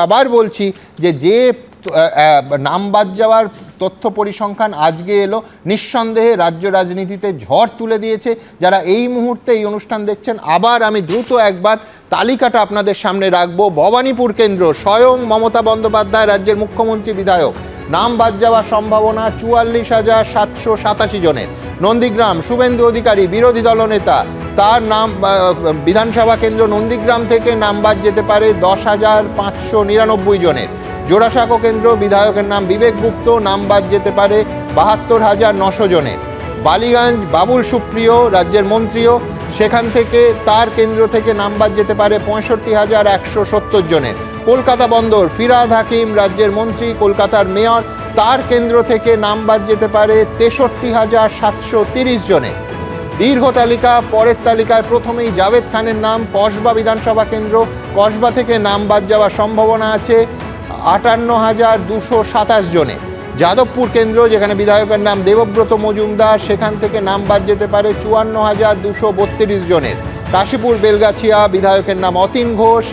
আবার বলছি যে নাম বাদ যাওয়ার তথ্য পরিসংখ্যান আজকে এলো, নিঃসন্দেহে রাজ্য রাজনীতিতে ঝড় তুলে দিয়েছে। যারা এই মুহূর্তে এই অনুষ্ঠান দেখছেন, আবার আমি দ্রুত একবার তালিকাটা আপনাদের সামনে রাখবো। ভবানীপুর কেন্দ্র, স্বয়ং মমতা বন্দ্যোপাধ্যায় রাজ্যের মুখ্যমন্ত্রী বিধায়ক, নাম বাদ যাওয়ার সম্ভাবনা 44,787 জনের। নন্দীগ্রাম, শুভেন্দু অধিকারী বিরোধী দলনেতা, তার নাম বিধানসভা কেন্দ্র নন্দীগ্রাম থেকে নাম বাদ যেতে পারে 10,599 জনের। জোড়াসাঁকো কেন্দ্র, বিধায়কের নাম বিবেক গুপ্ত, নাম বাদ যেতে পারে 72,900 জনের। বালিগঞ্জ, বাবুল সুপ্রিয় রাজ্যের মন্ত্রীও, সেখান থেকে তার কেন্দ্র থেকে নাম বাদ যেতে পারে 65,170 জনের। কলকাতা বন্দর, ফিরহাদ হাকিম রাজ্যের মন্ত্রী, কলকাতার মেয়র, তার কেন্দ্র থেকে নাম বাদ যেতে পারে 63,730 জনের। দীর্ঘ তালিকা, পরের তালিকায় প্রথমেই জাভেদ খানের নাম, কসবা বিধানসভা কেন্দ্র, কসবা থেকে নাম বাদ যাওয়ার সম্ভাবনা আছে 58,227 জনের। যাদবপুর কেন্দ্র, যেখানে বিধায়কের নাম দেবব্রত মজুমদার, সেখান থেকে নাম বাদ যেতে পারে 54,232 জনের। কাশীপুর বেলগাছিয়া, বিধায়কের নাম অতীন ঘোষ,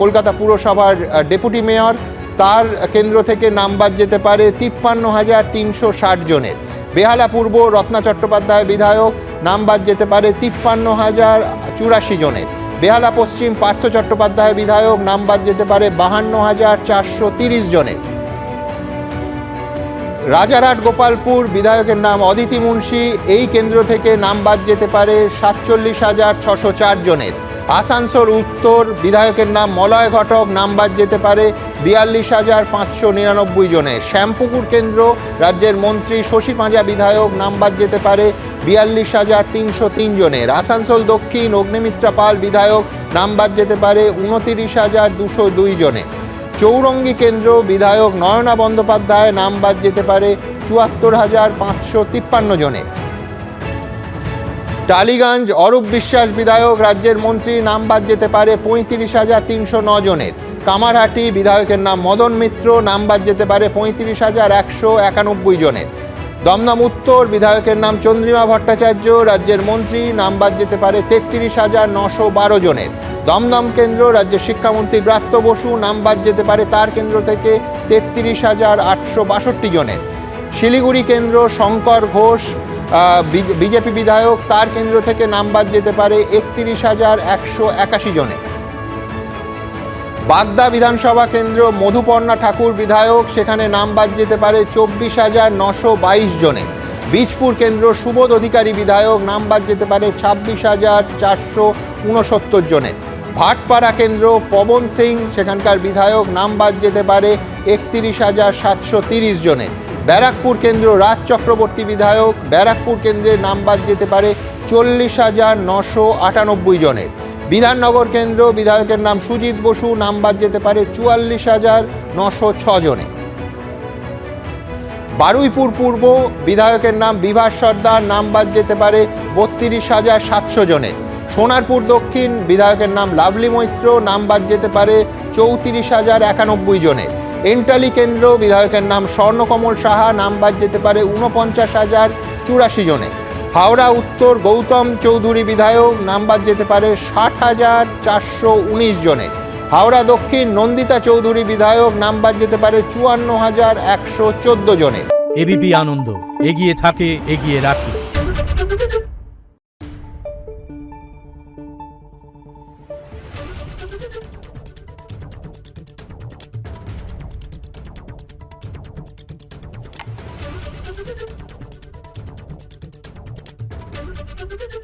কলকাতা পুরসভার ডেপুটি মেয়র, তার কেন্দ্র থেকে নাম বাদ যেতে পারে 53,360 জনের। বেহালা পূর্ব, রত্না চট্টোপাধ্যায় বিধায়ক, নাম বাদ যেতে পারে 53,084 জনের। বেহালা পশ্চিম, পার্থ চট্টোপাধ্যায় বিধায়ক, নাম বাদ যেতে পারে 52,430 জনের। রাজারহাট গোপালপুর, বিধায়কের নাম অদিতি মুন্সি, এই কেন্দ্র থেকে নাম বাদ যেতে পারে 47,604 জনের। আসানসোল উত্তর, বিধায়কের নাম মলয় ঘটক, নাম বাদ যেতে পারে 42,599 জনের। শ্যামপুকুর কেন্দ্র, রাজ্যের মন্ত্রী শশী পাঁজা বিধায়ক, নাম বাদ যেতে পারে 42,303 জনের। আসানসোল দক্ষিণ, অগ্নিমিত্রা পাল বিধায়ক, নাম বাদ যেতে পারে 29,202 জনের। চৌরঙ্গী কেন্দ্র, বিধায়ক নয়না বন্দ্যোপাধ্যায়, নাম বাদ যেতে পারে 74,553 জনের। টালিগঞ্জ, অরূপ বিশ্বাস বিধায়ক, রাজ্যের মন্ত্রী, নাম বাদ যেতে পারে 35,309 জনের। কামারহাটি, বিধায়কের নাম মদন মিত্র, নাম বাদ যেতে পারে 35,191 জনের। দমদম উত্তর, বিধায়কের নাম চন্দ্রিমা ভট্টাচার্য, রাজ্যের মন্ত্রী, নাম বাদ যেতে পারে 33,912 জনের। দমদম কেন্দ্র, রাজ্যের শিক্ষামন্ত্রী ব্রাত্য বসু, নাম বাদ যেতে পারে তার কেন্দ্র থেকে 33,862 জনের। শিলিগুড়ি কেন্দ্র, শঙ্কর ঘোষ বিজেপি বিধায়ক, তার কেন্দ্র থেকে নাম বাদ যেতে পারে 31,181 জনের। বাগদা বিধানসভা কেন্দ্র, মধুপর্ণা ঠাকুর বিধায়ক, সেখানে নাম বাদ যেতে পারে 24,922 জনের। বীজপুর কেন্দ্র, সুবোধ অধিকারী বিধায়ক, নাম বাদ যেতে পারে 26,469 জনের। ভাটপাড়া কেন্দ্র, পবন সিং, সেখানকার বিধায়ক, নাম বাদ যেতে পারে 31,730 জনের। ব্যারাকপুর কেন্দ্র, রাজ চক্রবর্তী বিধায়ক, ব্যারাকপুর কেন্দ্রে নাম বাদ যেতে পারে 40,998 জনের। বিধাননগর কেন্দ্র, বিধায়কের নাম সুজিত বসু, নাম বাদ যেতে পারে 44,906 জনের। বারুইপুর পূর্ব, বিধায়কের নাম বিভাস সর্দার, নাম বাদ যেতে পারে 32,700 জনের। সোনারপুর দক্ষিণ, বিধায়কের নাম লাভলি মৈত্র, নাম বাদ যেতে পারে 34,091 জনের। এন্টালি কেন্দ্র, বিধায়কের নাম স্বর্ণকমল সাহা, নাম বাদ যেতে পারে 49,084 জনের। হাওড়া উত্তর, গৌতম চৌধুরী বিধায়ক, নাম বাদ যেতে পারে 60,419 জনের। হাওড়া দক্ষিণ, নন্দিতা চৌধুরী বিধায়ক, নাম বাদ যেতে পারে 54,114 জনের। এবিপি আনন্দ, এগিয়ে থাকে, এগিয়ে রাখে। Thank you.